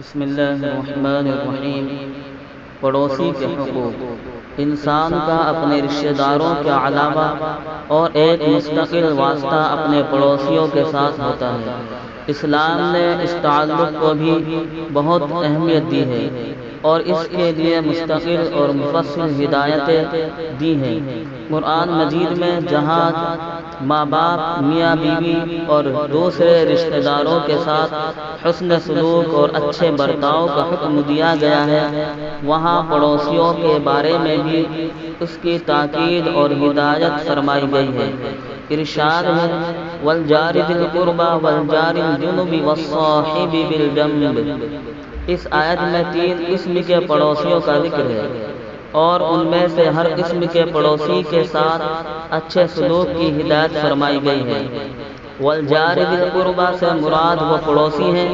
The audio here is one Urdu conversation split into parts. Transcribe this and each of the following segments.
بسم اللہ الرحمن الرحیم۔ پڑوسی کے حقوق۔ انسان کا اپنے رشتہ داروں کے علاوہ اور ایک مستقل واسطہ اپنے پڑوسیوں کے ساتھ ہوتا ہے۔ اسلام نے اس تعلق کو بھی بہت اہمیت دی ہے اور اس کے لیے مستقل اور مفصل ہدایتیں دی ہیں۔ قرآن مجید میں جہاں ماں باپ، میاں بیوی اور دوسرے رشتہ داروں کے ساتھ حسن سلوک اور اچھے برتاؤ کا حکم دیا گیا ہے، وہاں پڑوسیوں کے بارے میں بھی اس کی تاکید اور ہدایت فرمائی گئی ہے۔ ارشاد ہے وَالْجَارِ ذِي الْقُرْبَى وَالْجَارِ الْجُنُبِ وَالصَّاحِبِ بِالْجَنبِ۔ اس آیت میں 3 قسم کے پڑوسیوں کا ذکر ہے اور ان میں سے ہر قسم کے پڑوسی کے ساتھ اچھے سلوک کی ہدایت فرمائی گئی ہے۔ وَالْجَارِ ذِي الْقُرْبَى سے مراد وہ پڑوسی ہیں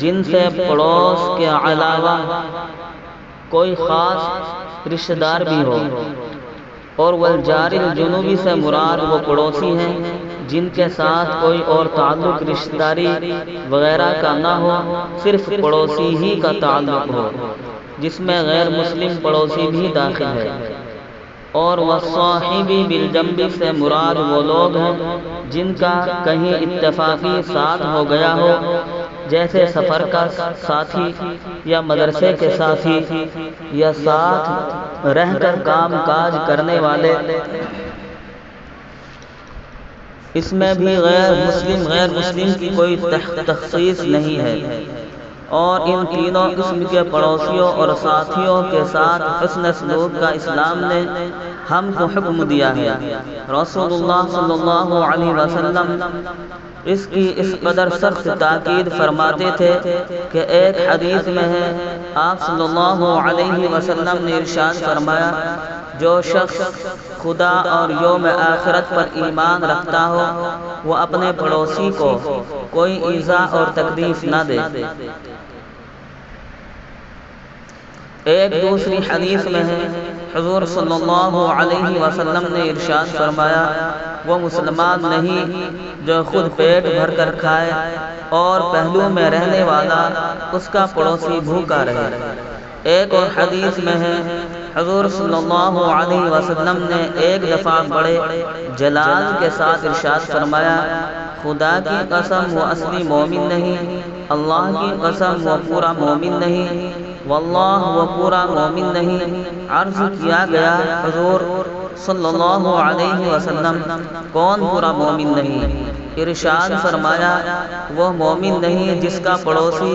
جن سے پڑوس کے علاوہ کوئی خاص رشتہ دار بھی ہو، اور وَالْجَارِ الْجُنُبِ سے مراد وہ پڑوسی ہیں جن کے ساتھ کوئی اور تعلق رشتہ داری وغیرہ کا نہ ہو، صرف پڑوسی ہی کا تعلق ہو، جس میں غیر مسلم پڑوسی بھی داخل ہے۔ اور وَالصَّاحِبِ بِالْجَنبِ سے مراد وہ لوگ ہیں جن کا کہیں اتفاقی ساتھ ہو گیا ہو، جیسے سفر کا ساتھی یا مدرسے کے ساتھی یا ساتھ رہ کر کام کاج کرنے والے۔ اس میں بھی غیر مسلم کی کوئی تخصیص نہیں ہے۔ اور ان تینوں قسم کے پڑوسیوں اور ساتھیوں کے ساتھ حسن سلوک کا اسلام نے ہم کو حکم دیا ہے۔ رسول اللہ صلی اللہ علیہ وسلم اس کی اس قدر سخت تاکید فرماتے تھے کہ ایک حدیث میں ہے، آپ صلی اللہ علیہ وسلم نے ارشاد فرمایا، جو شخص خدا اور یوم آخرت پر ایمان رکھتا ہو وہ اپنے پڑوسی کو کوئی ایذا اور تکلیف نہ دے۔ ایک دوسری حدیث میں ہے، حضور صلی اللہ علیہ وسلم نے ارشاد فرمایا، وہ مسلمان نہیں جو خود پیٹ بھر کر کھائے اور پہلو میں رہنے والا اس کا پڑوسی بھوکا رہے۔ ایک اور حدیث میں ہے، حضور صلی اللہ علیہ وسلم نے ایک دفعہ بڑے جلال کے ساتھ ارشاد فرمایا، خدا کی قسم وہ اصلی مومن نہیں، اللہ کی قسم وہ پورا مومن نہیں، واللہ وہ پورا مومن نہیں۔ عرض کیا گیا، حضور صلی اللہ علیہ وسلم کون پورا مومن نہیں؟ ارشاد فرمایا، وہ مومن نہیں جس کا پڑوسی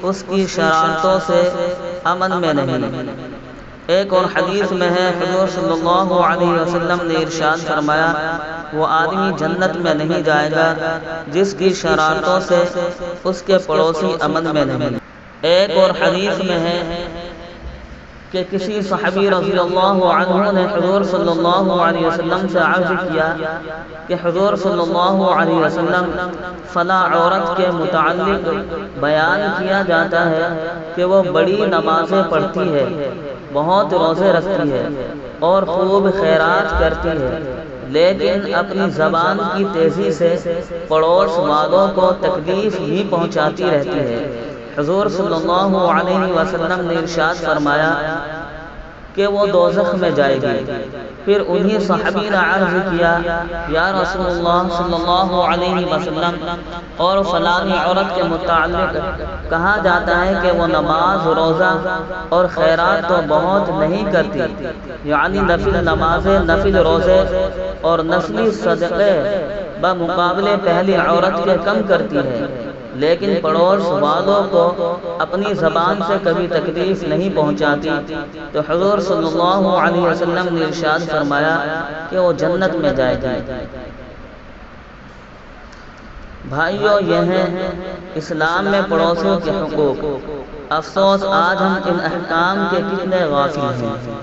اس کی شرارتوں سے امن میں نہیں۔ ایک اور حدیث میں ہے، حضور صلی اللہ علیہ وسلم نے ارشاد فرمایا، وہ آدمی جنت میں نہیں جائے گا جس کی شرارتوں سے اس کے پڑوسی امن میں نہیں۔ ایک اور حدیث میں ہے کہ کسی صحابی رضی اللہ عنہ نے حضور صلی اللہ علیہ وسلم سے عرض کیا کہ حضور صلی اللہ علیہ وسلم فلاں عورت کے متعلق بیان کیا جاتا ہے کہ وہ بڑی نمازیں پڑھتی ہے، بہت روزے رکھتی ہے اور خوب خیرات کرتی ہے، لیکن اپنی زبان کی تیزی سے پڑوس والوں کو تکلیف بھی پہنچاتی رہتی ہے۔ حضور صلی اللہ علیہ وسلم نے ارشاد فرمایا کہ وہ دوزخ میں جائے گی۔ پھر انہی صحابی نے عرض کیا، یا رسول اللہ صلی اللہ علیہ وسلم، اور فلانی عورت کے متعلق کہا جاتا ہے کہ وہ نماز، روزہ اور خیرات تو بہت نہیں کرتی، یعنی نفل نمازیں، نفل روزے اور نفلی صدقے بمقابلے پہلی عورت کے کم کرتی ہے، لیکن پڑوس والوں کو اپنی زبان سے کبھی تکلیف نہیں پہنچاتی۔ تو حضور صلی اللہ علیہ وسلم نے ارشاد فرمایا کہ وہ جنت میں جائے گی۔ بھائیو، یہ ہیں اسلام میں پڑوسیوں کے حقوق۔ افسوس آج ہم ان احکام کے کتنے غافل ہیں۔